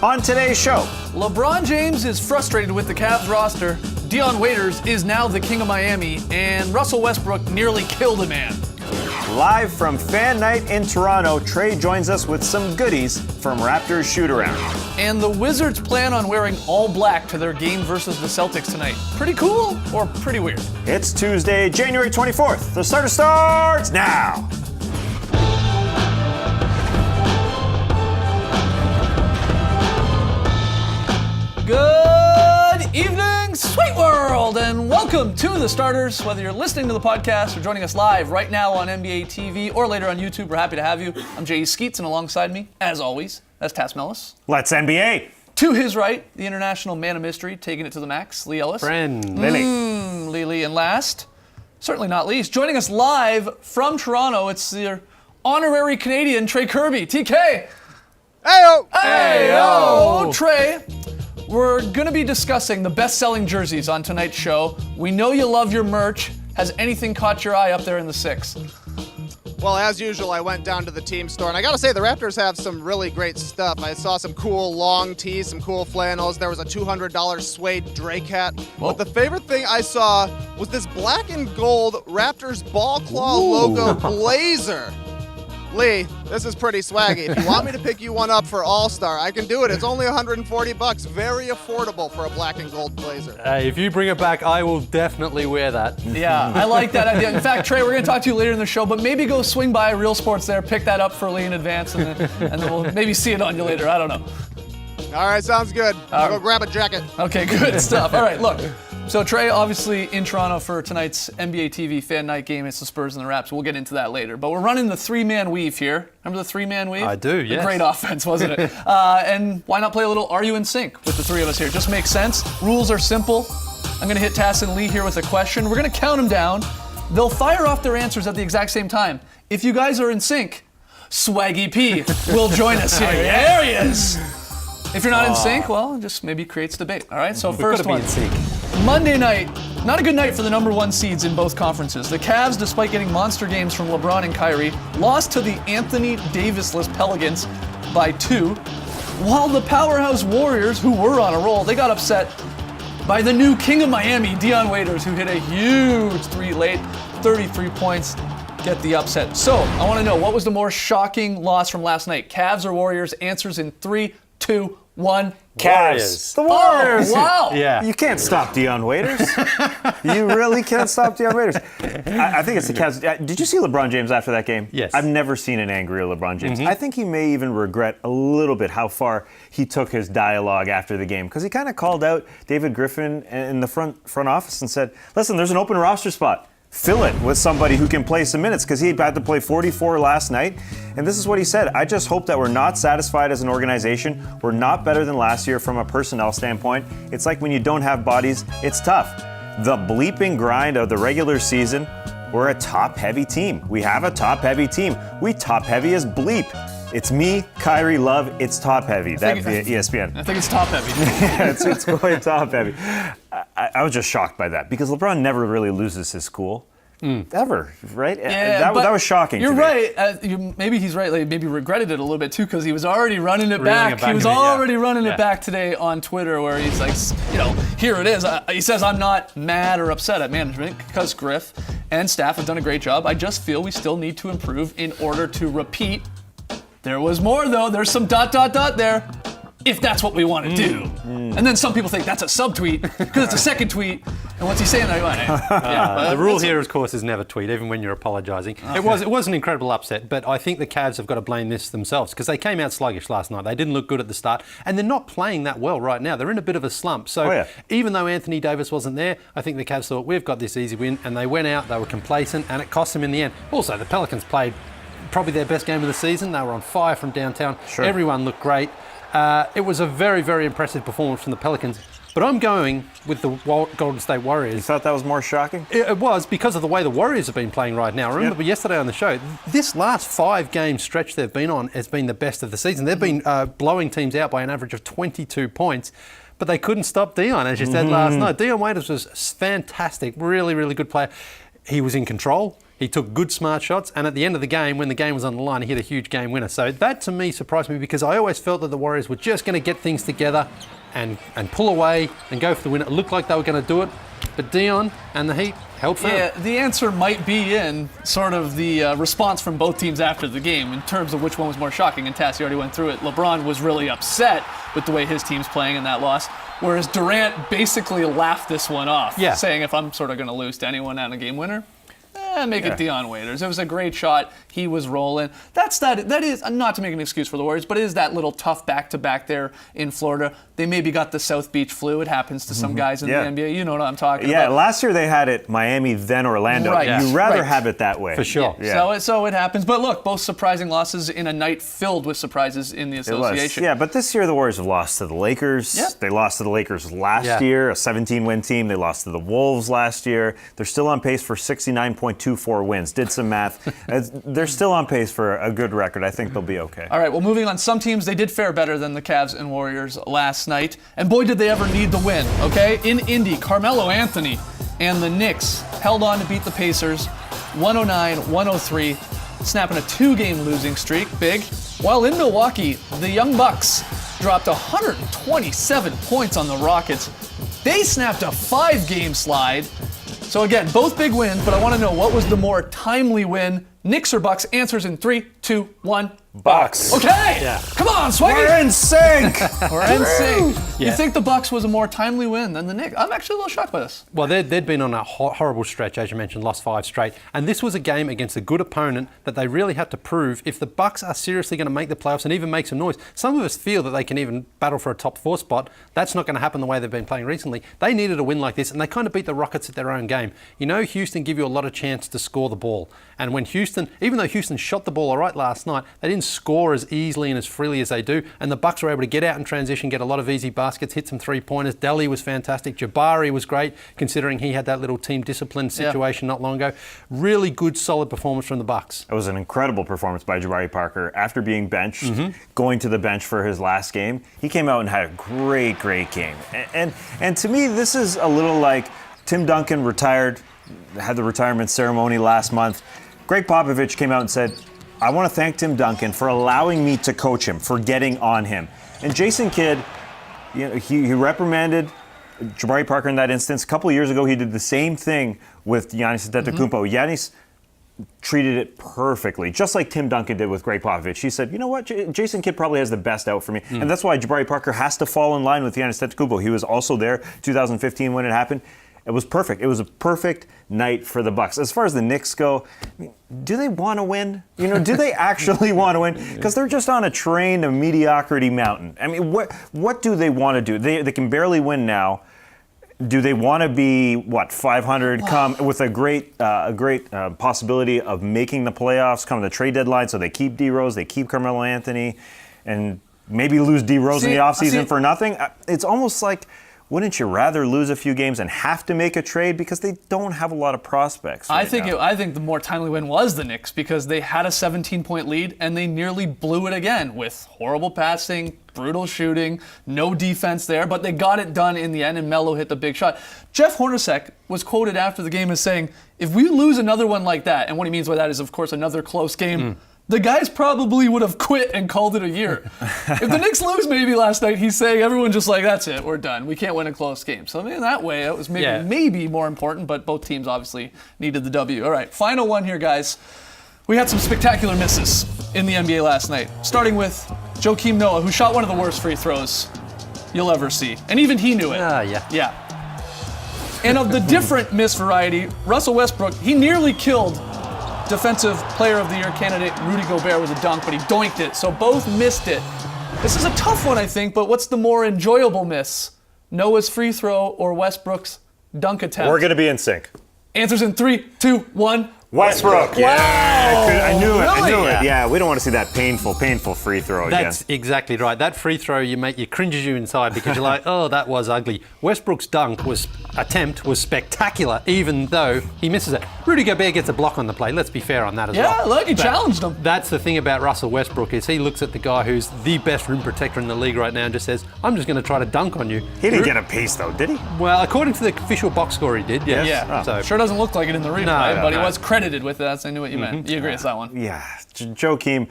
On today's show, LeBron James is frustrated with the Cavs roster, Dion Waiters is now the king of Miami, and Russell Westbrook nearly killed a man. live from Fan Night in Toronto, Trey joins us with some goodies from Raptors shoot-around. And the Wizards plan on wearing all black to their game versus the Celtics tonight. Pretty cool or pretty weird? It's Tuesday, January 24th. The starter starts now. Good evening, Sweet World, and welcome to The Starters. Whether you're listening to the podcast or joining us live right now on NBA TV or later on YouTube, we're happy to have you. I'm Jay Skeets, and alongside me, as always, that's Tas Mellis. Let's NBA. To his right, the international man of mystery, taking it to the max, Lee Ellis. Friend. Lily. And last, certainly not least, joining us live from Toronto, it's the honorary Canadian, Trey Kirby. TK! Heyo! Heyo! Trey, we're going to be discussing the best-selling jerseys on tonight's show. We know you love your merch. Has anything caught your eye up there in the six? Well, as usual, I went down to the team store, and I gotta say, the Raptors have some really great stuff. I saw some cool long tees, some cool flannels. There was a $200 suede Drake hat. Whoa. But the favorite thing I saw was this black and gold Raptors ball claw logo blazer. Lee, this is pretty swaggy. If you want me to pick you one up for All-Star, I can do it. It's only $140. Very affordable for a black and gold blazer. Hey, if you bring it back, I will definitely wear that. Yeah, I like that idea. In fact, Trey, we're going to talk to you later in the show, but maybe go swing by Real Sports there, pick that up for Lee in advance, and then we'll maybe see it on you later. I don't know. All right, sounds good. I'll go grab a jacket. Okay, good stuff. All right, look. So Trey, obviously in Toronto for tonight's NBA TV Fan Night game. It's the Spurs and the Raps. We'll get into that later. But we're running the three-man weave here. Remember the three-man weave? I do, yes. A great offense, wasn't it? And why not play a little Are You in Sync with the three of us here? Just makes sense. Rules are simple. I'm going to hit Tas and Lee here with a question. We're going to count them down. They'll fire off their answers at the exact same time. If you guys are in sync, Swaggy P will join us here. There he is. If you're not in sync, well, just maybe creates debate. All right, so first one. We've got to be in sync. Monday night, not a good night for the number one seeds in both conferences. The Cavs, despite getting monster games from LeBron and Kyrie, lost to the Anthony Davis-less Pelicans by 2, while the powerhouse Warriors, who were on a roll, they got upset by the new king of Miami, Dion Waiters, who hit a huge three late, 33 points, get the upset. So, I want to know, what was the more shocking loss from last night? Cavs or Warriors? Answers in 3, 2, 1. Cavs. The Warriors. Oh, wow. Yeah. You can't stop Dion Waiters. You really can't stop Dion Waiters. I think it's the Cavs. Did you see LeBron James after that game? Yes. I've never seen an angrier LeBron James. I think he may even regret a little bit how far he took his dialogue after the game, because he kind of called out David Griffin in the front office and said, listen, there's an open roster spot. Fill it with somebody who can play some minutes, because he had to play 44 last night. And this is what he said: I just hope that we're not satisfied as an organization. We're not better than last year from a personnel standpoint. It's like when you don't have bodies, it's tough. The bleeping grind of the regular season, we're a top-heavy team. We have a top-heavy team. We top-heavy as bleep. It's me, Kyrie, Love, it's top-heavy. That via ESPN. I think it's top heavy. Yeah, it's quite top-heavy. I was just shocked by that, because LeBron never really loses his cool. Ever, right? Yeah, that was shocking. You're to me. right. Maybe he's right. Like, maybe regretted it a little bit too, because he was already running it Reeling back. it back He was a bit, yeah. already running Yeah. it back today on Twitter, where he's like, here it is. He says, I'm not mad or upset at management, because Griff and staff have done a great job. I just feel we still need to improve in order to repeat. There was more, though. There's some ... there. If that's what we want to do. And then some people think that's a subtweet, because it's a second tweet. And what's he saying there? The rule here, of course, is never tweet, even when you're apologising. Okay. It was an incredible upset, but I think the Cavs have got to blame this themselves, because they came out sluggish last night. They didn't look good at the start, and they're not playing that well right now. They're in a bit of a slump. So even though Anthony Davis wasn't there, I think the Cavs thought, we've got this easy win, and they went out, they were complacent, and it cost them in the end. Also, the Pelicans played probably their best game of the season. They were on fire from downtown. Sure. Everyone looked great. It was a very, very impressive performance from the Pelicans. But I'm going with the Golden State Warriors. You thought that was more shocking? It was, because of the way the Warriors have been playing right now. Remember yesterday on the show, this last 5-game stretch they've been on has been the best of the season. They've been blowing teams out by an average of 22 points. But they couldn't stop Dion, as you said last night. Dion Waiters was fantastic. Really, really good player. He was in control. He took good, smart shots, and at the end of the game, when the game was on the line, he hit a huge game winner. So that, to me, surprised me because I always felt that the Warriors were just going to get things together and pull away and go for the win. It looked like they were going to do it, but Dion and the Heat held firm. Yeah, the answer might be in sort of the response from both teams after the game in terms of which one was more shocking, and Tassie already went through it. LeBron was really upset with the way his team's playing in that loss, whereas Durant basically laughed this one off, saying if I'm sort of going to lose to anyone on a game winner, make it Dion Waiters. It was a great shot. He was rolling. That is, not to make an excuse for the Warriors, but it is that little tough back-to-back there in Florida. They maybe got the South Beach flu. It happens to some guys in the NBA. You know what I'm talking about. Yeah, last year they had it Miami, then Orlando. Right. You'd rather have it that way. For sure. Yeah. So it happens. But look, both surprising losses in a night filled with surprises in the association. Yeah, but this year the Warriors have lost to the Lakers. Yeah. They lost to the Lakers last year, a 17-win team. They lost to the Wolves last year. They're still on pace for 69.24 wins. Did some math. They're still on pace for a good record. I think they'll be okay. All right, well, moving on. Some teams, they did fare better than the Cavs and Warriors last night. And boy, did they ever need the win, okay? In Indy, Carmelo Anthony and the Knicks held on to beat the Pacers 109-103, snapping a 2-game losing streak, big. While in Milwaukee, the Young Bucks dropped 127 points on the Rockets. They snapped a 5-game slide. So again, both big wins, but I want to know what was the more timely win? Knicks or Bucks? Answers in 3, 2, 1. Bucks. Okay. Yeah. Come on, Swaggy. We're in sync. We're in sync. You think the Bucks was a more timely win than the Knicks? I'm actually a little shocked by this. Well, they'd been on a horrible stretch, as you mentioned, lost 5 straight. And this was a game against a good opponent that they really had to prove if the Bucks are seriously going to make the playoffs and even make some noise. Some of us feel that they can even battle for a top 4 spot. That's not going to happen the way they've been playing recently. They needed a win like this, and they kind of beat the Rockets at their own game. You know, Houston give you a lot of chance to score the ball. And when Houston, even though Houston shot the ball all right last night, they didn't score as easily and as freely as they do. And the Bucks were able to get out in transition, get a lot of easy baskets, hit some 3-pointers. Delly was fantastic. Jabari was great, considering he had that little team discipline situation not long ago. Really good, solid performance from the Bucks. It was an incredible performance by Jabari Parker. After being benched, going to the bench for his last game, he came out and had a great game. And to me, this is a little like Tim Duncan retired, had the retirement ceremony last month. Greg Popovich came out and said, I want to thank Tim Duncan for allowing me to coach him, for getting on him. And Jason Kidd, you know, he reprimanded Jabari Parker in that instance. A couple of years ago, he did the same thing with Giannis Antetokounmpo. Giannis treated it perfectly, just like Tim Duncan did with Greg Popovich. He said, you know what, Jason Kidd probably has the best out for me. And that's why Jabari Parker has to fall in line with Giannis Antetokounmpo. He was also there 2015 when it happened. It was perfect. It was a perfect night for the Bucks. As far as the Knicks go, do they want to win? You know, do they actually want to win? Because they're just on a train of mediocrity mountain. I mean, what do they want to do? They can barely win now. Do they want to be 500? Come with a great possibility of making the playoffs come the trade deadline? So they keep D Rose, they keep Carmelo Anthony, and maybe lose D Rose in the offseason for nothing. It's almost like, wouldn't you rather lose a few games and have to make a trade because they don't have a lot of prospects right now? I think the more timely win was the Knicks because they had a 17-point lead and they nearly blew it again with horrible passing, brutal shooting, no defense there, but they got it done in the end and Melo hit the big shot. Jeff Hornacek was quoted after the game as saying, if we lose another one like that, and what he means by that is, of course, another close game, the guys probably would have quit and called it a year. If the Knicks lose maybe last night, he's saying everyone just like, that's it, we're done. We can't win a close game. So in that way, it was maybe more important, but both teams obviously needed the W. All right, final one here, guys. We had some spectacular misses in the NBA last night, starting with Joakim Noah, who shot one of the worst free throws you'll ever see. And even he knew it. Yeah. And of the different miss variety, Russell Westbrook, he nearly killed Defensive Player of the Year candidate Rudy Gobert with a dunk, but he doinked it, so both missed it. This is a tough one, I think, but what's the more enjoyable miss? Noah's free throw or Westbrook's dunk attempt? We're going to be in sync. Answers in 3, 2, 1. Westbrook. Wow! I knew it. I really? knew it. Yeah, we don't want to see that painful free throw again. That's exactly right. That free throw you cringes you inside because you're like, oh, that was ugly. Westbrook's attempt was spectacular, even though he misses it. Rudy Gobert gets a block on the play. Let's be fair on that as well. Yeah, look, he challenged him. That's the thing about Russell Westbrook is he looks at the guy who's the best rim protector in the league right now and just says, I'm just going to try to dunk on you. He didn't get a piece though, did he? Well, according to the official box score, he did. Yes. Yeah, So sure doesn't look like it in the replay, but he no. was credited with that, so I knew what you meant. You agree with that one? Yeah, Joakim,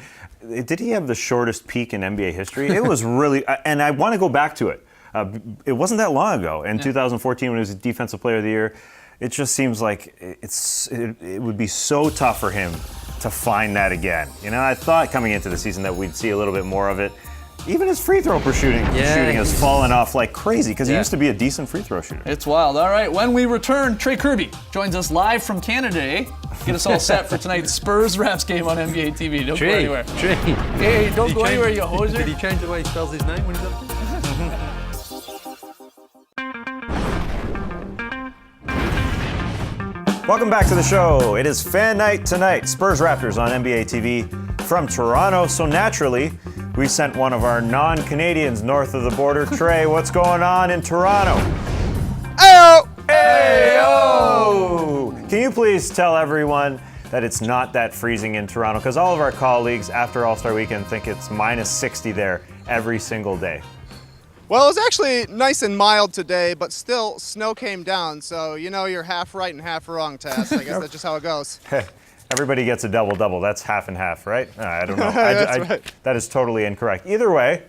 did he have the shortest peak in NBA history? It was really, and I want to go back to it. It wasn't that long ago, in 2014 when he was Defensive Player of the Year. It just seems like it would be so tough for him to find that again. You know, I thought coming into the season that we'd see a little bit more of it. Even his free throw shooting has fallen off like crazy because he used to be a decent free throw shooter. It's wild. All right, when we return, Trey Kirby joins us live from Canada, eh? Get us all set for tonight's Spurs-Raps game on NBA TV. Don't go anywhere. Hey, don't go anywhere, you hoser. Did he change the way he spells his name when he's up there? Welcome back to the show. It is fan night tonight. Spurs Raptors on NBA TV from Toronto. So naturally, we sent one of our non-Canadians north of the border. Trey, what's going on in Toronto? Ayo! Ayo! Can you please tell everyone that it's not that freezing in Toronto? Because all of our colleagues after All-Star Weekend think it's minus 60 there every single day. Well, it was actually nice and mild today, but still, snow came down. So, you know, you're half right and half wrong, Tass. I guess that's just how it goes. Everybody gets a double-double. That's half and half, right? I don't know. That's right. That is totally incorrect. Either way,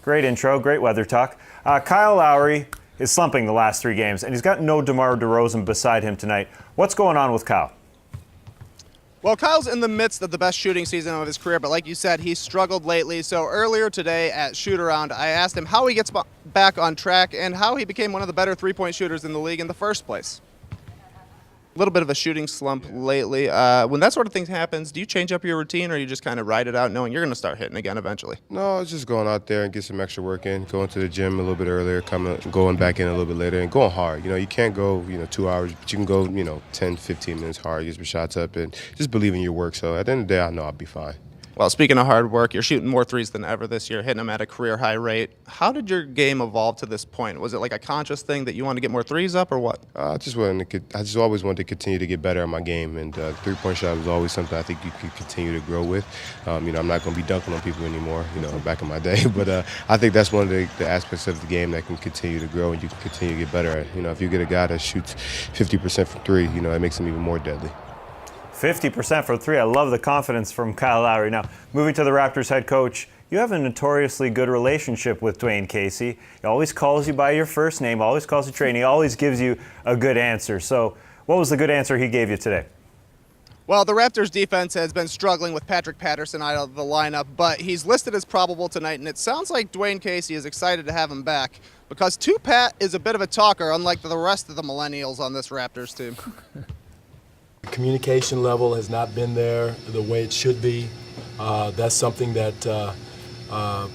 great intro, great weather talk. Kyle Lowry is slumping the last 3 games, and he's got no DeMar DeRozan beside him tonight. What's going on with Kyle? Well, Kyle's in the midst of the best shooting season of his career, but like you said, he's struggled lately. So earlier today at Shoot-Around, I asked him how he gets back on track and how he became one of the better three-point shooters in the league in the first place. A little bit of a shooting slump lately. When that sort of thing happens, do you change up your routine or you just kind of ride it out knowing you're going to start hitting again eventually? No, it's just going out there and get some extra work in, going to the gym a little bit earlier, going back in a little bit later, and going hard. You know, you can't go, 2 hours, but you can go, 10, 15 minutes hard, get some shots up, and just believe in your work. So at the end of the day, I know I'll be fine. Well, speaking of hard work, you're shooting more threes than ever this year, hitting them at a career high rate. How did your game evolve to this point? Was it like a conscious thing that you wanted to get more threes up or what? I just always wanted to continue to get better at my game, and the three-point shot was always something I think you could continue to grow with. I'm not going to be dunking on people anymore, back in my day, but I think that's one of the aspects of the game that can continue to grow and you can continue to get better at. If you get a guy that shoots 50% from three, it makes him even more deadly. 50% from 3. I love the confidence from Kyle Lowry. Now, moving to the Raptors head coach, you have a notoriously good relationship with Dwayne Casey. He always calls you by your first name, always calls you Trey, and he always gives you a good answer. So what was the good answer he gave you today? Well, the Raptors defense has been struggling with Patrick Patterson out of the lineup, but he's listed as probable tonight, and it sounds like Dwayne Casey is excited to have him back because 2Pat is a bit of a talker, unlike the rest of the millennials on this Raptors team. Communication level has not been there the way it should be. That's something that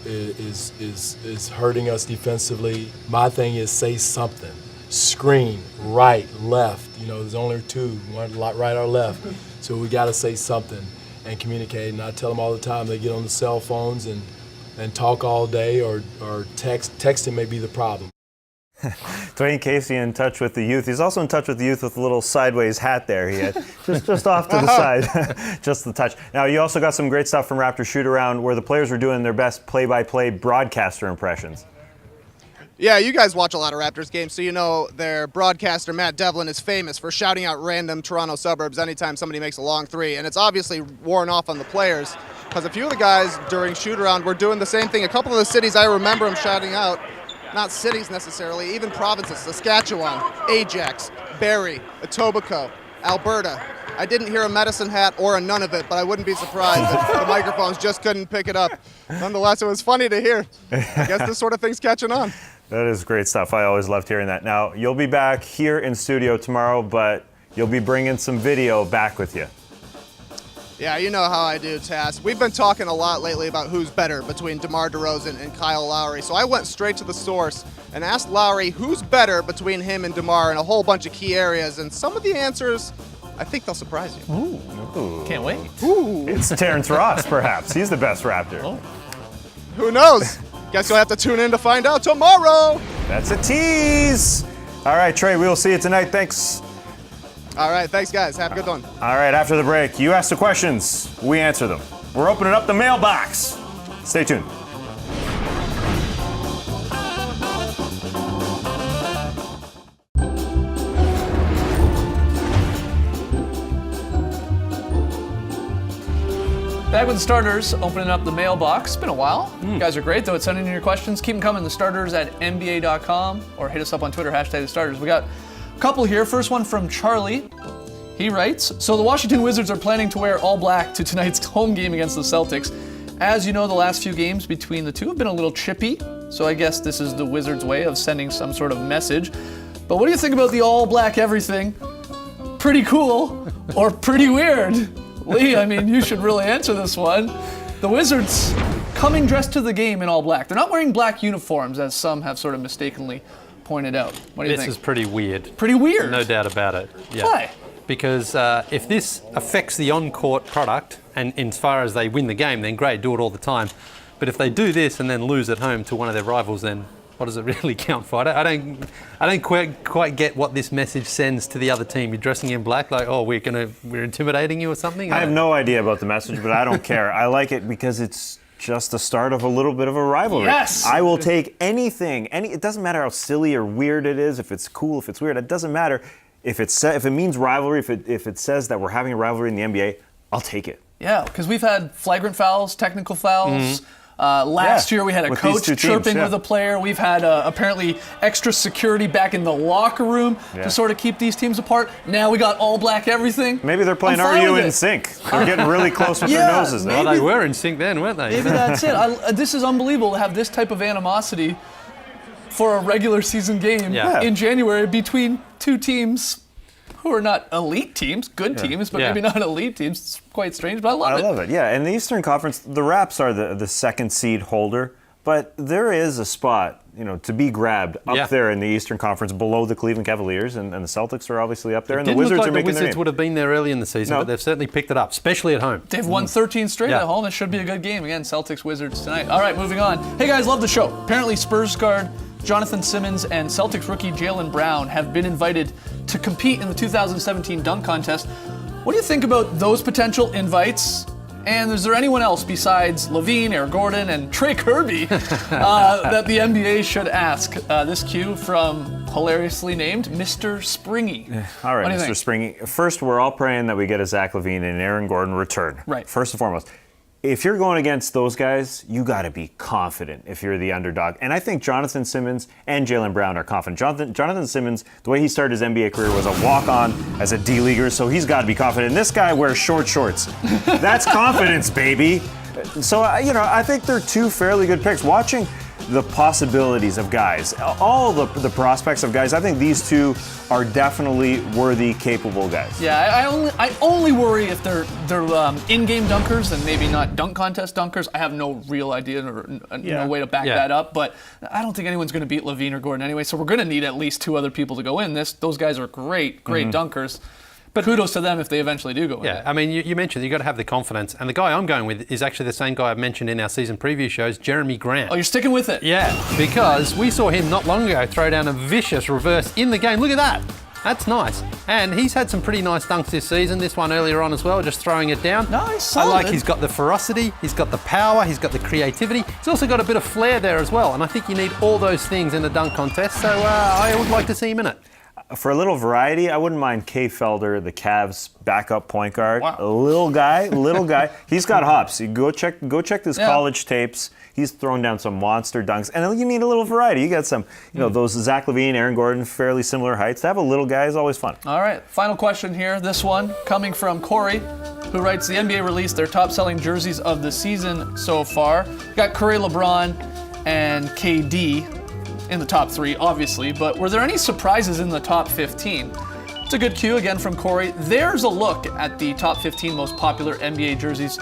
is hurting us defensively. My thing is say something. Screen, right, left. There's only 2, one right or left. So we got to say something and communicate. And I tell them all the time, they get on the cell phones and talk all day or text. Texting may be the problem. Dwayne Casey in touch with the youth. He's also in touch with the youth with a little sideways hat there he had, just off to the side, just the touch. Now, you also got some great stuff from Raptor Shoot-Around where the players were doing their best play-by-play broadcaster impressions. Yeah, you guys watch a lot of Raptors games, so you know their broadcaster, Matt Devlin, is famous for shouting out random Toronto suburbs anytime somebody makes a long three, and it's obviously worn off on the players because a few of the guys during Shoot-Around were doing the same thing. A couple of the cities I remember them shouting out, not cities necessarily, even provinces, Saskatchewan, Ajax, Barrie, Etobicoke, Alberta. I didn't hear a Medicine Hat or a none of it, but I wouldn't be surprised if the microphones just couldn't pick it up. Nonetheless, it was funny to hear. I guess this sort of thing's catching on. That is great stuff. I always loved hearing that. Now, you'll be back here in studio tomorrow, but you'll be bringing some video back with you. Yeah, you know how I do, Tass. We've been talking a lot lately about who's better between DeMar DeRozan and Kyle Lowry. So I went straight to the source and asked Lowry who's better between him and DeMar in a whole bunch of key areas. And some of the answers, I think they'll surprise you. Ooh, Can't wait. It's Terrence Ross, perhaps. He's the best Raptor. Oh. Who knows? Guess you'll have to tune in to find out tomorrow. That's a tease. All right, Trey, we will see you tonight. Thanks. All right, thanks, guys. Have a good one. All right, after the break, you ask the questions, we answer them. We're opening up the mailbox. Stay tuned. Back with the starters, opening up the mailbox. It's been a while. You guys are great, though, at sending in your questions. Keep them coming. The starters at NBA.com or hit us up on Twitter, #the starters. We got a couple here. First one from Charlie. He writes, so the Washington Wizards are planning to wear all black to tonight's home game against the Celtics. As you know, the last few games between the two have been a little chippy, so I guess this is the Wizards' way of sending some sort of message. But what do you think about the all black everything? Pretty cool or pretty weird? Lee, I mean, you should really answer this one. The Wizards coming dressed to the game in all black. They're not wearing black uniforms, as some have sort of mistakenly pointed out. What do you think? This is pretty weird. Pretty weird. No doubt about it. Yeah. Why? Because if this affects the on-court product, and as far as they win the game, then great, do it all the time. But if they do this and then lose at home to one of their rivals, then what does it really count for? I don't quite get what this message sends to the other team. You're dressing in black, like, oh, we're intimidating you or something. I have no idea about the message, but I don't care. I like it because it's just the start of a little bit of a rivalry. Yes! I will take anything. It doesn't matter how silly or weird it is, if it's cool, if it's weird. It doesn't matter. If it means rivalry, if it says that we're having a rivalry in the NBA, I'll take it. Yeah, because we've had flagrant fouls, technical fouls. Last year we had a with these coach two teams, chirping with a player. We've had apparently extra security back in the locker room to sort of keep these teams apart. Now we got all black everything. Maybe they're playing I'm fine RU with in it. sync. They're getting really close with their noses now. Well, they were in sync then, weren't they? Maybe that's it. This is unbelievable to have this type of animosity for a regular season game in January between two teams who are not elite teams, good teams, but maybe not elite teams. It's quite strange, but I love it. I love it, yeah. In the Eastern Conference, the Raps are the second seed holder, but there is a spot, to be grabbed up there in the Eastern Conference below the Cleveland Cavaliers, and the Celtics are obviously up there, and the Wizards are making their the Wizards name. would have been there early in the season, but they've certainly picked it up, especially at home. They've won 13 straight at home. It should be a good game. Again, Celtics-Wizards tonight. All right, moving on. Hey, guys, love the show. Apparently, Spurs guard Jonathan Simmons and Celtics rookie Jaylen Brown have been invited to compete in the 2017 dunk contest. What do you think about those potential invites? And is there anyone else besides LaVine, Eric Gordon, and Trey Kirby that the NBA should ask? This cue from hilariously named Mr. Springy. All right, What do you Mr. think? Springy. First, we're all praying that we get a Zach LaVine and Aaron Gordon return. Right. First and foremost. If you're going against those guys, you got to be confident if you're the underdog. And I think Jonathan Simmons and Jaylen Brown are confident. Jonathan Simmons, the way he started his NBA career was a walk-on as a D-leaguer, so he's got to be confident. And this guy wears short shorts. That's confidence, baby. So, I think they're two fairly good picks. Watching the possibilities of guys, all the prospects of guys, I think these two are definitely worthy, capable guys. Yeah, I only worry if they're in-game dunkers and maybe not dunk contest dunkers. I have no real idea or no way to back that up, but I don't think anyone's going to beat LaVine or Gordon anyway, so we're going to need at least two other people to go in this. Those guys are great dunkers. But kudos to them if they eventually do go in. Yeah, I mean, you mentioned you've got to have the confidence. And the guy I'm going with is actually the same guy I've mentioned in our season preview shows, Jeremy Grant. Oh, you're sticking with it? Yeah, because we saw him not long ago throw down a vicious reverse in the game. Look at that. That's nice. And he's had some pretty nice dunks this season. This one earlier on as well, just throwing it down. Nice, I like solid. he's got the ferocity, he's got the power, he's got the creativity. He's also got a bit of flair there as well. And I think you need all those things in the dunk contest. So I would like to see him in it. For a little variety, I wouldn't mind Kay Felder, the Cavs' backup point guard. Wow. A little guy. He's got hops. You go check his college tapes. He's thrown down some monster dunks. And you need a little variety. You got some, those Zach LaVine, Aaron Gordon, fairly similar heights. To have a little guy is always fun. All right, final question here. This one coming from Corey, who writes, the NBA released their top-selling jerseys of the season so far. Got Curry, LeBron, and KD in the top 3, obviously, but were there any surprises in the top 15? It's a good cue again from Corey. There's a look at the top 15 most popular NBA jerseys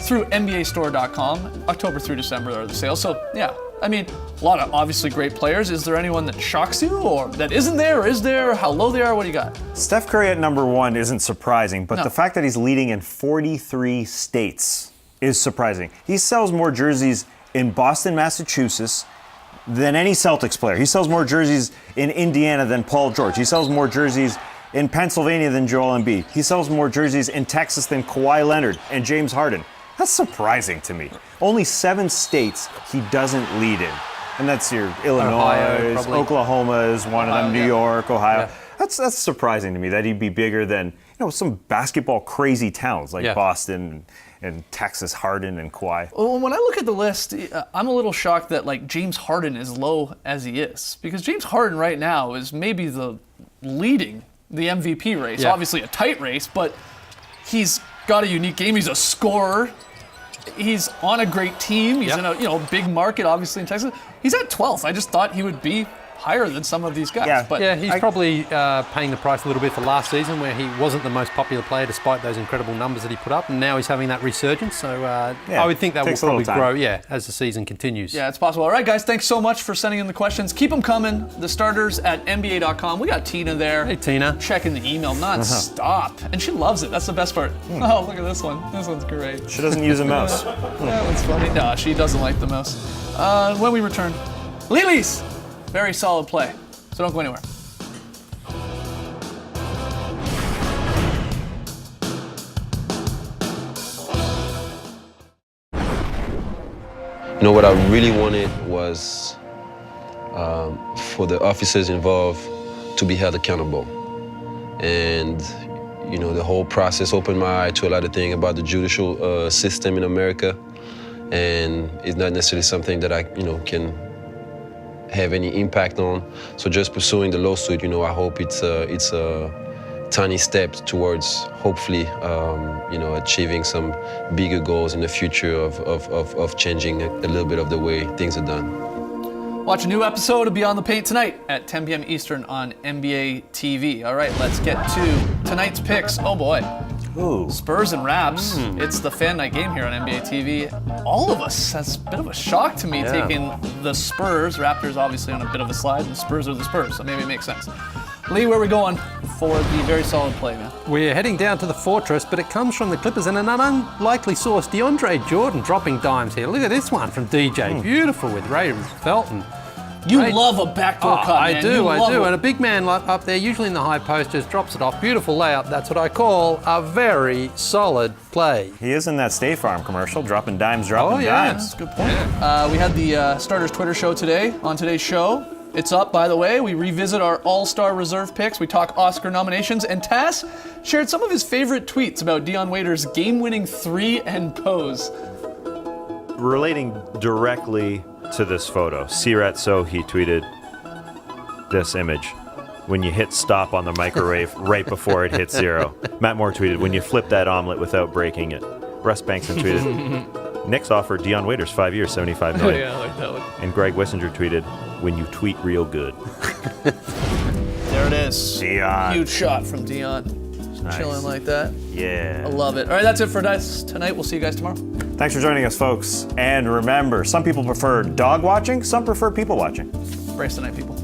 through NBAstore.com. October through December are the sales. So yeah, I mean, a lot of obviously great players. Is there anyone that shocks you or that isn't there or is there? How low they are? What do you got? Steph Curry at number 1 isn't surprising, but No. the fact that he's leading in 43 states is surprising. He sells more jerseys in Boston, Massachusetts than any Celtics player. He sells more jerseys in Indiana than Paul George. He sells more jerseys in Pennsylvania than Joel Embiid. He sells more jerseys in Texas than Kawhi Leonard and James Harden. That's surprising to me. Only 7 states he doesn't lead in. And that's your Illinois, Ohio, probably. Oklahoma is one of them, Ohio, New yeah. York, Ohio. Yeah. That's surprising to me that he'd be bigger than some basketball crazy towns like Yeah. Boston and Texas, Harden and Kawhi. Well, when I look at the list, I'm a little shocked that like James Harden is low as he is, because James Harden right now is maybe the leading the MVP race. Yeah. Obviously a tight race, but he's got a unique game. He's a scorer. He's on a great team. He's Yep. in a big market, obviously in Texas. He's at 12th. I just thought he would be higher than some of these guys. Yeah. But Yeah, he's probably paying the price a little bit for last season, where he wasn't the most popular player despite those incredible numbers that he put up, and now he's having that resurgence. So I would think that will takes a little probably time. grow, as the season continues. yeah, it's possible. All right, guys, thanks so much for sending in the questions. Keep them coming. The starters at NBA.com. We got Tina there. Hey, Tina. Checking the email non-stop. And she loves it. That's the best part. Oh, look at this one. This one's great. She doesn't use a mouse. That one's funny. No, she doesn't like the mouse. When we return, Lily's very solid play. So don't go anywhere. You know, what I really wanted was for the officers involved to be held accountable. And, the whole process opened my eye to a lot of things about the judicial system in America. And it's not necessarily something that I, can have any impact on. So just pursuing the lawsuit, I hope it's a tiny step towards hopefully, achieving some bigger goals in the future of changing a little bit of the way things are done. Watch a new episode of Beyond the Paint tonight at 10 p.m. Eastern on NBA TV. All right, let's get to tonight's picks. Oh boy. Ooh. Spurs and Raps. It's the fan night game here on NBA TV. All of us, that's a bit of a shock to me, taking the Spurs. Raptors obviously on a bit of a slide, and Spurs are the Spurs, so maybe it makes sense. Lee, where are we going for the very solid play, man? We're heading down to the Fortress, but it comes from the Clippers and an unlikely source, DeAndre Jordan, dropping dimes here. Look at this one from DJ. Beautiful with Ray Felton. You Right. love a backdoor cut, man. I do. You love it. And a big man up there, usually in the high post, just drops it off. Beautiful layup. That's what I call a very solid play. He is in that State Farm commercial, dropping dimes, dropping That's dimes. a good point. We had the Starters Twitter show today. On today's show, it's up, by the way. We revisit our All-Star Reserve picks. We talk Oscar nominations. And Tass shared some of his favorite tweets about Dion Waiters' game-winning 3 and pose. Relating directly to this photo, Sirat Sohi tweeted this image. When you hit stop on the microwave right before it hits 0. Matt Moore tweeted, when you flip that omelet without breaking it. Russ Bankson tweeted, Knicks offered Dion Waiters 5 years, $75 million. I like that one. And Greg Wissinger tweeted, when you tweet real good. There it is. Dion. Huge shot from Dion. Nice. Chilling like that. Yeah. I love it. All right, that's it for us tonight. We'll see you guys tomorrow. Thanks for joining us, folks. And remember, some people prefer dog watching, some prefer people watching. Brace tonight, people.